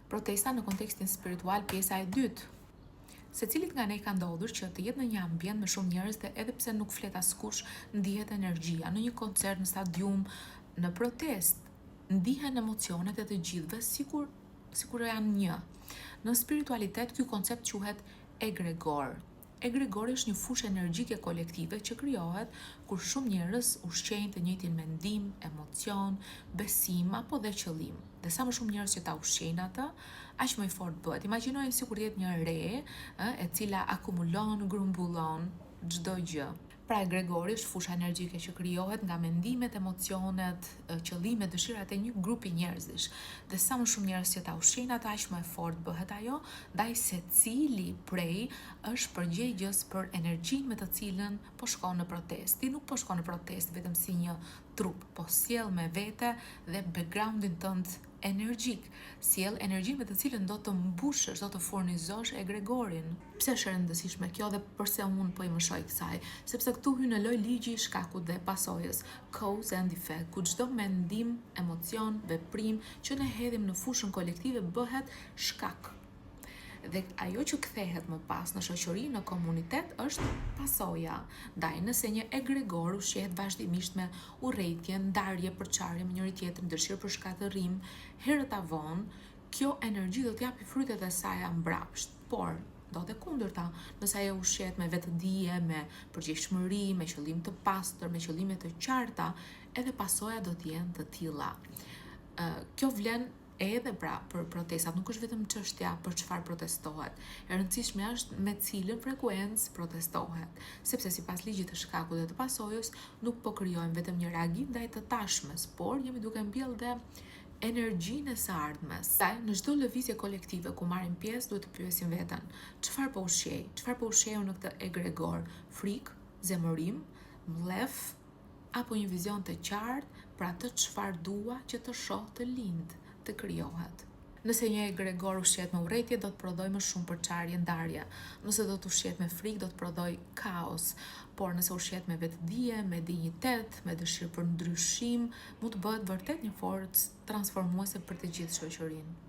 Protesta në kontekstin spiritual, pjesa e dytë. Secilit nga ne ka ndodhur që të jetë në një ambient me shumë njerëz dhe edhe pse nuk flet askush, ndihet energjia. Në një koncert, në stadium, në protest, ndihen emocionet e të gjithëve sikur janë një. Në spiritualitet, ky koncept quhet egregor. Egregori është një fushë energjike kolektive që krijohet kur shumë njerëz ushqejnë të njëjtin mendim, emocion, besim apo dhe qëllim. Dhe sa më shumë njerëz që ta ushqejnë atë, aq më i fortë bëhet. Imagjinojeni sikur jetë një re, e cila akumulon, grumbullon çdo gjë. Pra egregori është fusha energjike që krijohet nga mendimet, emocionet, qëllimet, dëshirat e një grupi njerëzish. Dhe sa më shumë njerëz që ta ushqejnë atë, aq më e fortë bëhet ajo, ndaj secili prej është përgjegjës për energjinë me të cilën po shkon në protest. Ti nuk po shkon në protest vetëm si një trup, po sjell me vete dhe backgroundin tënd energjik, sjell energjinë me të cilën do të mbushësh, do të furnizosh egregorin. Pse është e rëndësishme kjo dhe përse unë po i mëshoj kësaj? Sepse këtu hyn në lojë ligji i shkakut dhe pasojës, cause and effect, ku çdo mendim, emocion, veprim që ne hedhim në fushën kolektive bëhet shkak. Dhe ajo që kthehet më pas në shoqëri, në komunitet, është pasoja. Ndaj, nëse një egregor ushqehet vazhdimisht me urrëtie, ndarje, përçarje me njëri tjetrin, dëshirë për shkatërrim, herët vonë, kjo energji do t'japi frytet e saj mbrapsht. Por do të kundërta, nëse ajo ushqehet me vetëdije, me përgjegjshmëri, me qëllim të pastër, me qëllime të qarta, edhe pasoja do të jenë të tilla. Kjo vlen edhe pra për protestat, nuk është vetëm çështja për çfarë protestohet. E rëndësishme është me cilën frekuencë protestohet, sepse sipas ligjit të shkakut dhe të pasojës nuk po krijojmë vetëm një reagim ndaj të tashmes, por jemi duke mbjellë dhe energjinë e së ardhmes. Në çdo lëvizje kolektive ku marrim pjesë, duhet të pyesim veten, çfarë po ushqej? Çfarë po ushqej në këtë egregor? Frikë, zemërim, mllef apo një vizion të qartë për atë çfarë dua që të shoh të lind, të krijohet. Nëse një egregor ushqehet me urrëtie, do të prodhoj më shumë përçarje, ndarje. Nëse do të ushqehet me frikë, do të prodhoj kaos. Por nëse ushqehet me vetëdije, me dinjitet, me dëshirë për ndryshim, mund të bëhet vërtet një forcë transformuese për të gjithë shoqërinë.